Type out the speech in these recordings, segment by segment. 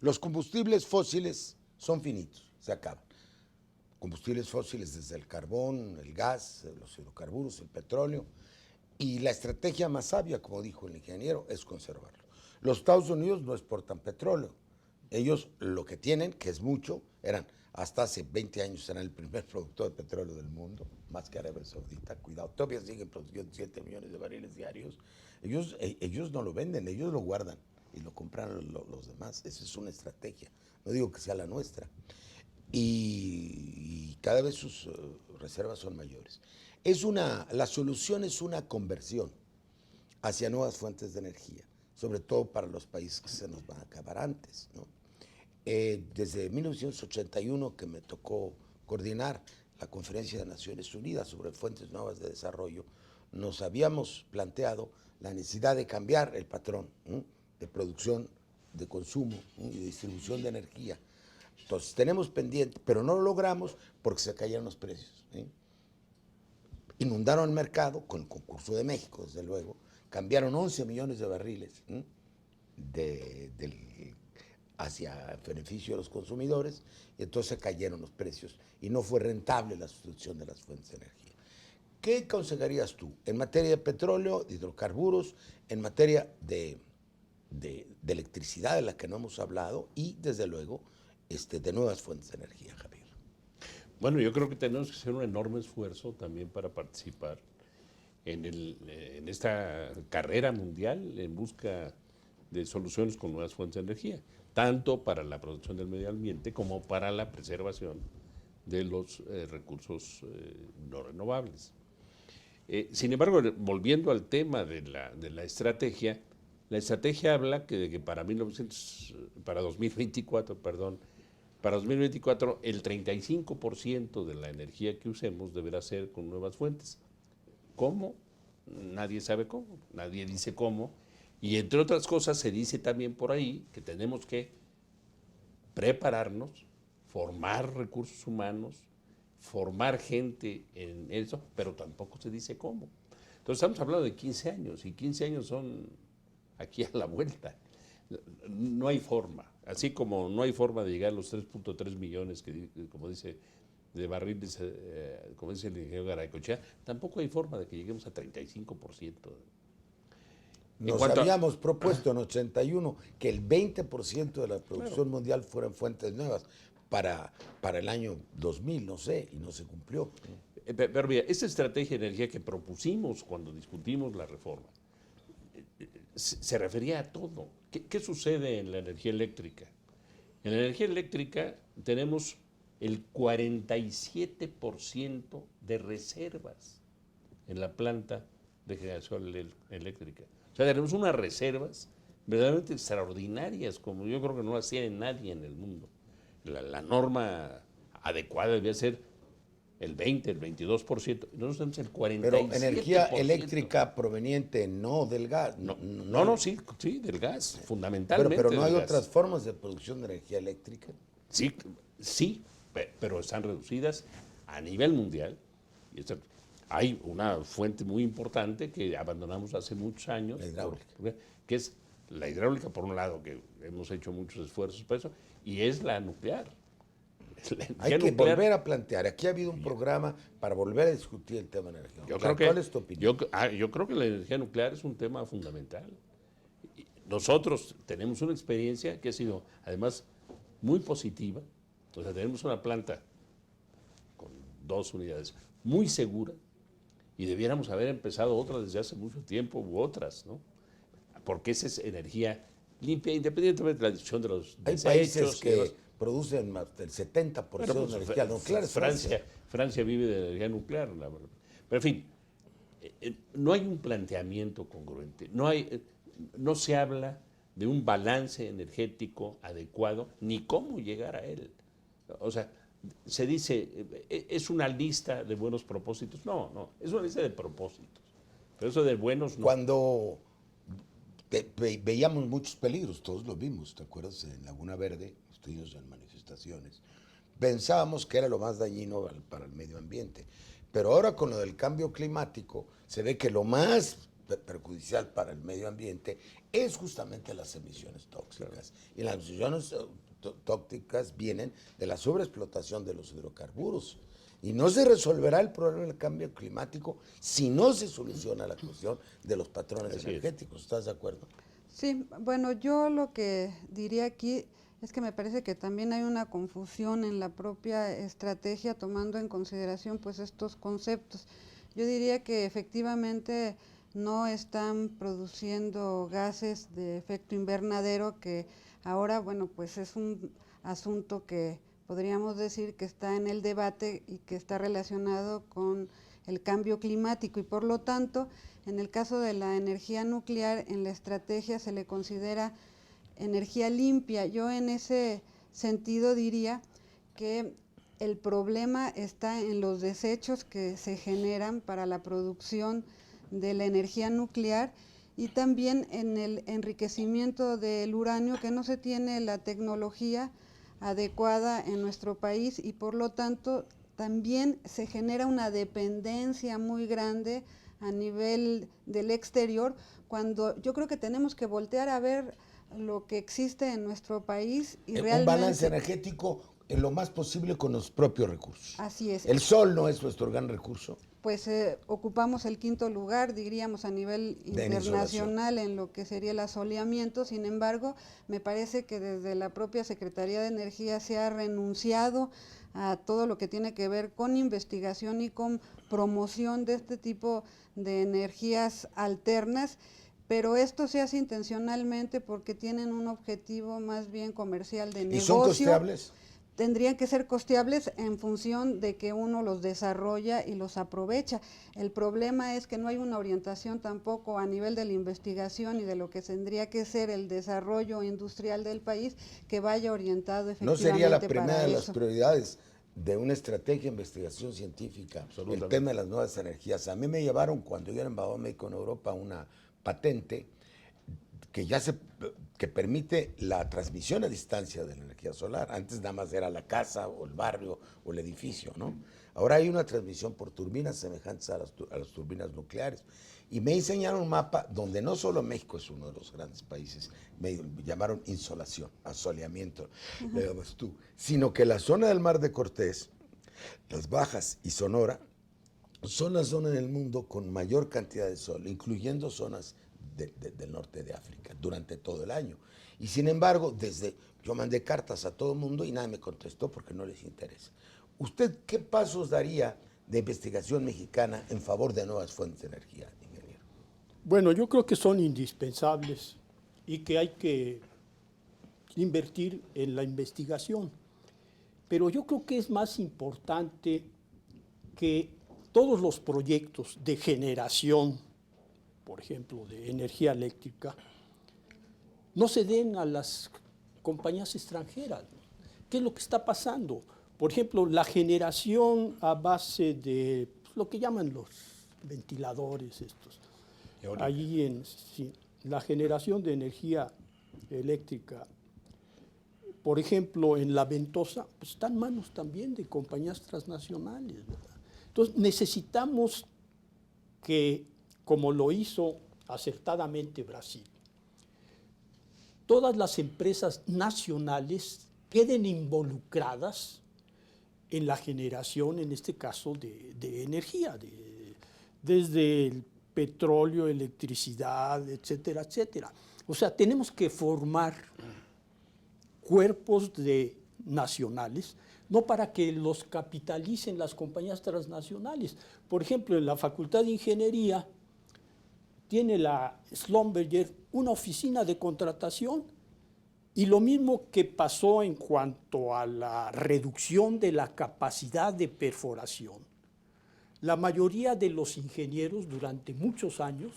Los combustibles fósiles son finitos, se acaban. Combustibles fósiles desde el carbón, el gas, los hidrocarburos, el petróleo. Y la estrategia más sabia, como dijo el ingeniero, es conservarlo. Los Estados Unidos no exportan petróleo. Ellos lo que tienen, que es mucho, hasta hace 20 años eran el primer productor de petróleo del mundo, más que Arabia Saudita, cuidado, todavía siguen produciendo 7 millones de barriles diarios. Ellos no lo venden, ellos lo guardan y lo compran los demás. Esa es una estrategia, no digo que sea la nuestra. Y cada vez sus reservas son mayores. La solución es una conversión hacia nuevas fuentes de energía, sobre todo para los países que se nos van a acabar antes, ¿no? Desde 1981 que me tocó coordinar la Conferencia de Naciones Unidas sobre fuentes nuevas de desarrollo, nos habíamos planteado la necesidad de cambiar el patrón, ¿no?, de producción, de consumo, ¿no?, y de distribución de energía. Entonces tenemos pendiente, pero no lo logramos porque se cayeron los precios, ¿eh? Inundaron el mercado con el concurso de México, desde luego, cambiaron 11 millones de barriles, ¿eh?, hacia beneficio de los consumidores, y entonces cayeron los precios y no fue rentable la sustitución de las fuentes de energía. ¿Qué aconsejarías tú en materia de petróleo, de hidrocarburos, en materia de electricidad, de la que no hemos hablado, y desde luego de nuevas fuentes de energía, Javier? Bueno, yo creo que tenemos que hacer un enorme esfuerzo también para participar en esta carrera mundial en busca de soluciones con nuevas fuentes de energía, tanto para la protección del medio ambiente como para la preservación de los recursos no renovables. Sin embargo, volviendo al tema de la estrategia habla de que para 2024, para 2024 el 35% de la energía que usemos deberá ser con nuevas fuentes. ¿Cómo? Nadie sabe cómo, nadie dice cómo. Y entre otras cosas se dice también por ahí que tenemos que prepararnos, formar recursos humanos, formar gente en eso, pero tampoco se dice cómo. Entonces estamos hablando de 15 años y 15 años son aquí a la vuelta. No hay forma, así como no hay forma de llegar a los 3.3 millones, como dice, de barriles, como dice el ingeniero Garaycochea, tampoco hay forma de que lleguemos a 35%. Nos habíamos propuesto en 81 que el 20% de la producción mundial fueran fuentes nuevas para el año 2000, no sé, y no se cumplió. Pero mira, esa estrategia de energía que propusimos cuando discutimos la reforma se refería a todo. ¿Qué sucede en la energía eléctrica? En la energía eléctrica tenemos el 47% de reservas en la planta de generación eléctrica. O sea, tenemos unas reservas verdaderamente extraordinarias, como yo creo que no las tiene nadie en el mundo. La norma adecuada debía ser el 20, el 22%, y nosotros tenemos el 47%. Pero energía eléctrica proveniente no del gas. Sí, del gas, fundamentalmente. Pero no hay otras formas de producción de energía eléctrica. Sí, pero están reducidas a nivel mundial. Hay una fuente muy importante que abandonamos hace muchos años, la hidráulica, que es la hidráulica, por un lado, que hemos hecho muchos esfuerzos para eso, y es la nuclear. Hay que volver a plantear. Aquí ha habido un programa para volver a discutir el tema de energía nuclear. ¿Cuál es tu opinión? Yo creo que la energía nuclear es un tema fundamental. Nosotros tenemos una experiencia que ha sido, además, muy positiva. Entonces, tenemos una planta con 2 unidades muy segura, y debiéramos haber empezado otras desde hace mucho tiempo, u otras, ¿no? Porque esa es energía limpia, independientemente de la discusión de los desechos. Hay países que producen más del 70% de energía nuclear. Francia vive de energía nuclear, la verdad. Pero en fin, no hay un planteamiento congruente, no se habla de un balance energético adecuado, ni cómo llegar a él. O sea, se dice, es una lista de buenos propósitos. No, es una lista de propósitos. Pero eso de buenos no. Cuando veíamos muchos peligros, todos los vimos, ¿te acuerdas? En Laguna Verde, estuvimos en manifestaciones. Pensábamos que era lo más dañino para el medio ambiente. Pero ahora con lo del cambio climático, se ve que lo más perjudicial para el medio ambiente es justamente las emisiones tóxicas. Claro. Y las emisiones tóxicas vienen de la sobreexplotación de los hidrocarburos. Y no se resolverá el problema del cambio climático si no se soluciona la cuestión de los patrones energéticos. ¿Estás de acuerdo? Sí, bueno, yo lo que diría aquí es que me parece que también hay una confusión en la propia estrategia tomando en consideración pues estos conceptos. Yo diría que efectivamente no están produciendo gases de efecto invernadero, que ahora, bueno, pues es un asunto que podríamos decir que está en el debate y que está relacionado con el cambio climático, y por lo tanto, en el caso de la energía nuclear, en la estrategia se le considera energía limpia. Yo en ese sentido diría que el problema está en los desechos que se generan para la producción de la energía nuclear y también en el enriquecimiento del uranio, que no se tiene la tecnología adecuada en nuestro país, y por lo tanto también se genera una dependencia muy grande a nivel del exterior, cuando yo creo que tenemos que voltear a ver lo que existe en nuestro país y realmente... Un balance energético en lo más posible con los propios recursos. Así es. El sol no es nuestro gran recurso. Pues ocupamos el 5º lugar, diríamos, a nivel internacional en lo que sería el asoleamiento. Sin embargo, me parece que desde la propia Secretaría de Energía se ha renunciado a todo lo que tiene que ver con investigación y con promoción de este tipo de energías alternas, pero esto se hace intencionalmente porque tienen un objetivo más bien comercial de negocio. ¿Y son costeables? Tendrían que ser costeables en función de que uno los desarrolla y los aprovecha. El problema es que no hay una orientación tampoco a nivel de la investigación y de lo que tendría que ser el desarrollo industrial del país que vaya orientado efectivamente para eso. ¿No sería la primera de las prioridades de una estrategia de investigación científica el tema de las nuevas energías? A mí me llevaron, cuando yo era embajador médico en Europa, una patente que permite la transmisión a distancia de la energía solar. Antes nada más era la casa o el barrio o el edificio, ¿no? Ahora hay una transmisión por turbinas semejantes a las turbinas nucleares. Y me enseñaron un mapa donde no solo México es uno de los grandes países, me llamaron insolación, asoleamiento, le llamas tú, sino que la zona del Mar de Cortés, las Bajas y Sonora, son las zonas del mundo con mayor cantidad de sol, incluyendo zonas del norte de África durante todo el año. Y sin embargo, yo mandé cartas a todo el mundo y nadie me contestó porque no les interesa. ¿Usted qué pasos daría de investigación mexicana en favor de nuevas fuentes de energía, ingeniero? Bueno, yo creo que son indispensables y que hay que invertir en la investigación. Pero yo creo que es más importante que todos los proyectos de generación, por ejemplo, de energía eléctrica, no se den a las compañías extranjeras. ¿Qué es lo que está pasando? Por ejemplo, la generación a base de lo que llaman los ventiladores estos. Allí la generación de energía eléctrica, por ejemplo, en La Ventosa, pues está en manos también de compañías transnacionales, ¿verdad? Entonces necesitamos que, como lo hizo acertadamente Brasil, todas las empresas nacionales queden involucradas en la generación, en este caso, de energía, desde el petróleo, electricidad, etcétera, etcétera. O sea, tenemos que formar cuerpos nacionales, no para que los capitalicen las compañías transnacionales. Por ejemplo, en la Facultad de Ingeniería tiene la Schlumberger una oficina de contratación, y lo mismo que pasó en cuanto a la reducción de la capacidad de perforación. La mayoría de los ingenieros durante muchos años,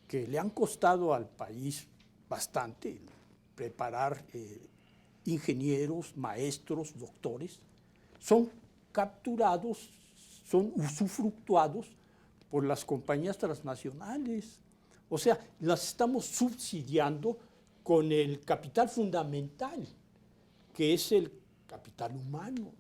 que le han costado al país bastante preparar ingenieros, maestros, doctores, son capturados, son usufructuados por las compañías transnacionales. O sea, las estamos subsidiando con el capital fundamental, que es el capital humano.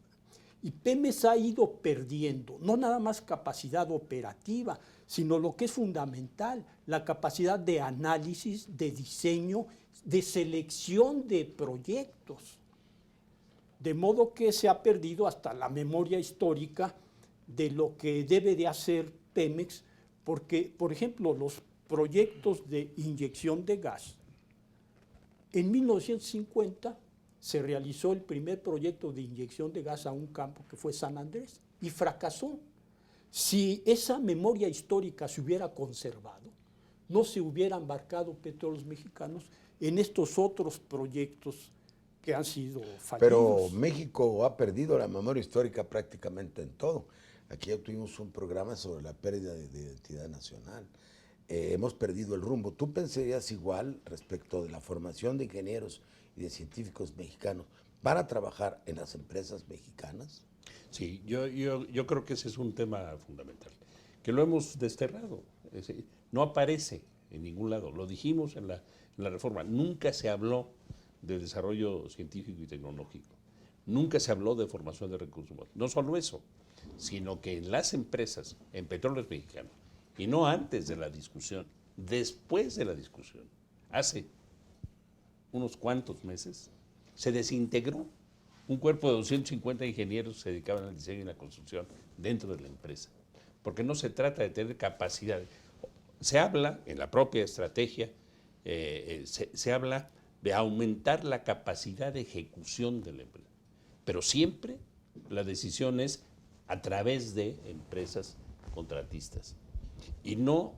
Y Pemex ha ido perdiendo, no nada más capacidad operativa, sino lo que es fundamental, la capacidad de análisis, de diseño, de selección de proyectos. De modo que se ha perdido hasta la memoria histórica de lo que debe de hacer Pemex, porque, por ejemplo, los proyectos de inyección de gas, en 1950 se realizó el primer proyecto de inyección de gas a un campo que fue San Andrés y fracasó. Si esa memoria histórica se hubiera conservado, no se hubieran embarcado Petróleos Mexicanos en estos otros proyectos que han sido fallidos. Pero México ha perdido la memoria histórica prácticamente en todo. Aquí ya tuvimos un programa sobre la pérdida de identidad nacional. Hemos perdido el rumbo. ¿Tú pensarías igual respecto de la formación de ingenieros y de científicos mexicanos para trabajar en las empresas mexicanas? Sí, yo creo que ese es un tema fundamental, que lo hemos desterrado. Es decir, no aparece en ningún lado. Lo dijimos en la reforma. Nunca se habló de desarrollo científico y tecnológico. Nunca se habló de formación de recursos humanos. No solo eso, sino que en las empresas, en Petróleos Mexicanos, y no antes de la discusión, después de la discusión, hace unos cuantos meses, se desintegró un cuerpo de 250 ingenieros que se dedicaban al diseño y la construcción dentro de la empresa. Porque no se trata de tener capacidad. Se habla, en la propia estrategia, se habla de aumentar la capacidad de ejecución de la empresa. Pero siempre la decisión es a través de empresas contratistas. Y no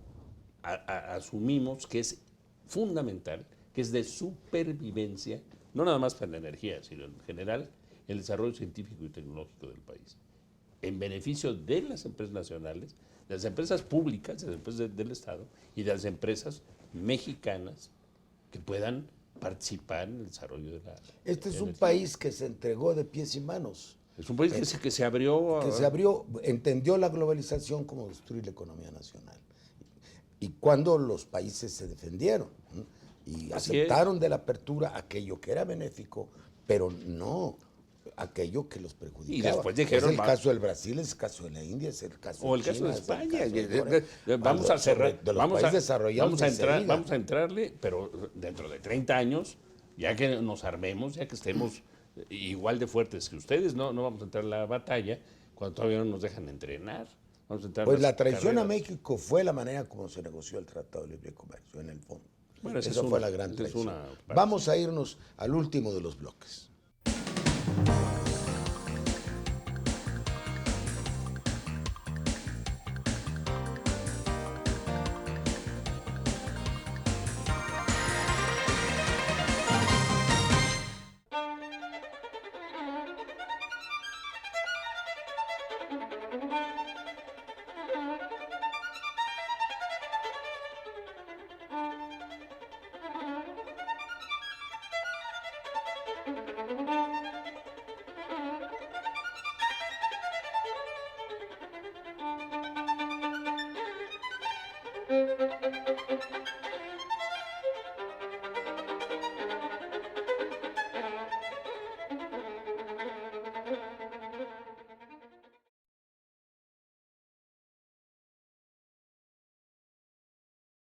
asumimos que es fundamental, que es de supervivencia, no nada más para la energía, sino en general el desarrollo científico y tecnológico del país, en beneficio de las empresas nacionales, de las empresas públicas, de las empresas del Estado y de las empresas mexicanas que puedan participar en el desarrollo de la Este es un energía. país que se entregó de pies y manos. Es un país que se abrió. Que se abrió, entendió la globalización como destruir la economía nacional. Y cuando los países se defendieron, ¿no? Y Así aceptaron de la apertura aquello que era benéfico, pero no aquello que los perjudicaba. Y después dijeron, es el caso del Brasil, es el caso de la India, es el caso O de el caso China, de es el España. caso de Corea. Vamos a cerrar. De los países desarrollados Vamos a entrarle, pero dentro de 30 años, ya que nos armemos, ya que estemos igual de fuertes que ustedes, no vamos a entrar en la batalla cuando todavía no nos dejan entrenar. Vamos a entrar Pues en la las traición a carreras. México fue la manera como se negoció el Tratado de Libre Comercio, en el fondo. Bueno, esa Esa es fue una- la gran esa es traición. una parte. Vamos a irnos al último de los bloques.